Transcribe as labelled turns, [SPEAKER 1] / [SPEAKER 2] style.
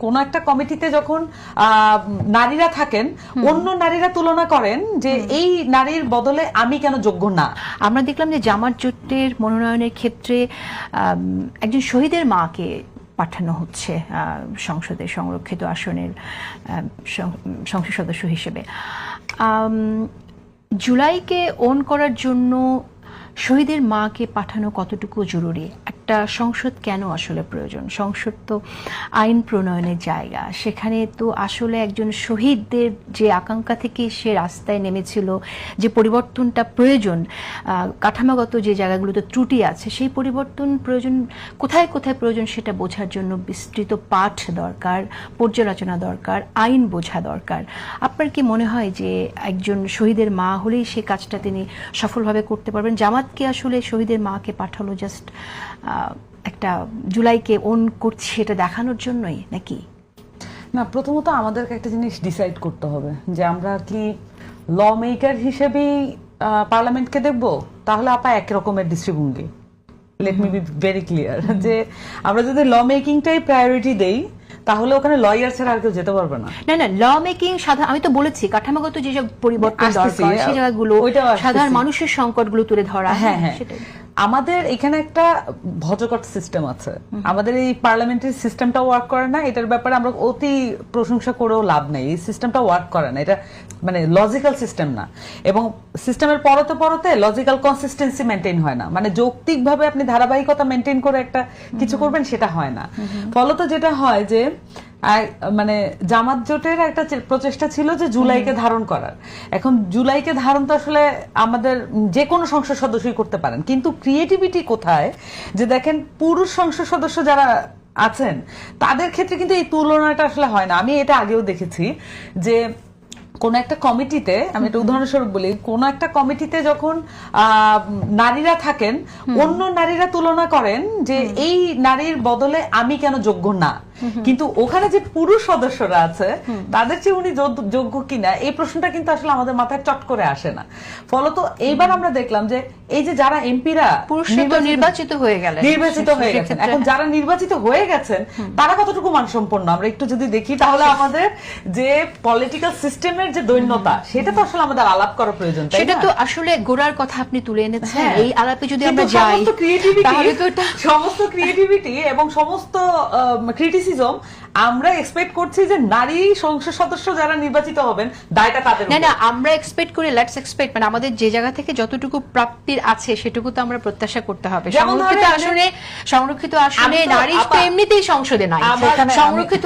[SPEAKER 1] কোন একটা কমিটিতে যখন নারীরা থাকেন, অন্য নারীরা তুলনা করেন যে এই নারীর বদলে আমি কেন যোগ্য না।
[SPEAKER 2] আমরা দেখলাম যে জামাত জোটের মনোনয়নের ক্ষেত্রে একজন শহীদের মাকে পাঠানো হচ্ছে সংসদে সংরক্ষিত আসনের সংসদ সদস্য হিসেবে। জুলাইকে ওন করার জন্য শহীদের মাকে পাঠানো কতটুকু জরুরি? একটা সংসদ কেন আসলে প্রয়োজন? সংসদ তো আইন প্রণয়নের জায়গা, সেখানে তো আসলে একজন শহীদদের যে আকাঙ্ক্ষা থেকে সে রাস্তায় নেমেছিল, যে পরিবর্তনটা প্রয়োজন, কাঠামোগত যে জায়গাগুলোতে ত্রুটি আছে সেই পরিবর্তন প্রয়োজন কোথায় কোথায় প্রয়োজন সেটা বোঝার জন্য বিস্তৃত পাঠ দরকার, পর্যালোচনা দরকার, আইন বোঝা দরকার। আপনার কি মনে হয় যে একজন শহীদের মা হলেই সে কাজটা তিনি সফলভাবে করতে পারবেন? জামাতকে আসলে শহীদের মাকে পাঠালো জাস্ট একটা জুলাইকে ওন করছে এটা দেখানোর জন্যই নাকি?
[SPEAKER 1] না, প্রথমত আমাদেরকে একটা জিনিস ডিসাইড করতে হবে যে আমরা কি ল মেকার হিসেবেই পার্লামেন্টকে দেখব, তাহলে আপা এক রকমের দৃষ্টিভঙ্গি। Let me be very clear যে আমরা যদি ল মেকিংটাই প্রায়োরিটি দেই তাহলে ওখানে লয়ার ছাড়া আর কেউ যেতে পারবে না।
[SPEAKER 2] না না, ল মেকিং সাধারণ, আমি তো বলেছি কাঠামোগত যে সব পরিবর্তন দরকার সেই জায়গাগুলো, সাধারণ মানুষের সংকটগুলো তুলে ধরা।
[SPEAKER 1] হ্যাঁ হ্যাঁ, আমাদের এখানে একটা ভজকট সিস্টেম আছে, আমাদের এই পার্লামেন্টারি সিস্টেমটা ওয়ার্ক করে না। এটার ব্যাপারে আমরা অতি প্রশংসা করেও লাভ নেই, এই সিস্টেমটা ওয়ার্ক করে না, এটা মানে লজিক্যাল সিস্টেম না। এবং সিস্টেমের পরতে পরতে লজিক্যাল কনসিস্টেন্সি মেনটেন হয় না, মানে যৌক্তিকভাবে আপনি ধারাবাহিকতা মেনটেন করে একটা কিছু করবেন সেটা হয় না। ফলত যেটা হয় যে মানে জামাত জোটের একটা প্রচেষ্টা ছিল যে জুলাইকে ধারণ করার। এখন জুলাইকে ধারণ তো আসলে আমাদের যে কোনো সংসদ সদস্যই করতে পারেন, কিন্তু ক্রিয়েটিভিটি কোথায় যে দেখেন পুরুষ সংসদ সদস্য যারা আছেন তাদের ক্ষেত্রে কিন্তু এই তুলনাটা আসলে হয় না। আমি এটা আগেও দেখেছি যে কোন একটা কমিটিতে, আমি একটা উদাহরণস্বরূপ বলি, কোন একটা কমিটিতে যখন নারীরা থাকেন, অন্য নারীরা তুলনা করেন যে এই নারীর বদলে আমি কেন যোগ্য না, কিন্তু ওখানে যে পুরুষ সদস্যরা আছে তাদের চেয়ে উনি যোগ্য কিনা এই প্রশ্নটা কিন্তু আসলে আমাদের মাথায় চট করে আসে না। ফলত এইবার আমরা দেখলাম যে এই যে যারা এমপিরা
[SPEAKER 2] নির্বাচিত হয়ে গেছেন,
[SPEAKER 1] এখন যারা নির্বাচিত হয়ে গেছেন তারা কতটুকু মানসম্পন্ন আমরা একটু যদি দেখি, তাহলে আমাদের যে পলিটিক্যাল সিস্টেমের যে দৈন্যতা সেটা তো আসলে আমাদের আলাপ করা প্রয়োজন।
[SPEAKER 2] সেটা তো আসলে গোড়ার কথা আপনি তুলে এনেছেন। এই আলাপে যদি আমরা যাই
[SPEAKER 1] তাহলে তো সমস্ত ক্রিয়েটিভিটি এবং সমস্ত ক্রিটিসিজম আমরা এক্সপেক্ট করছি যে নারী সংসদ সদস্য যারা নির্বাচিত হবেন দায়টা তাদের।
[SPEAKER 2] না না, আমরা এক্সপেক্ট করি, লেটস এক্সপেক্ট, মানে আমাদের যে জায়গা থেকে যতটুকু প্রাপ্তির আছে সেটুকু তো আমরা প্রত্যাশা করতে হবে। সংরক্ষিত আসনে নারী তো এমনিতেই সংসদে নাই, সংরক্ষিত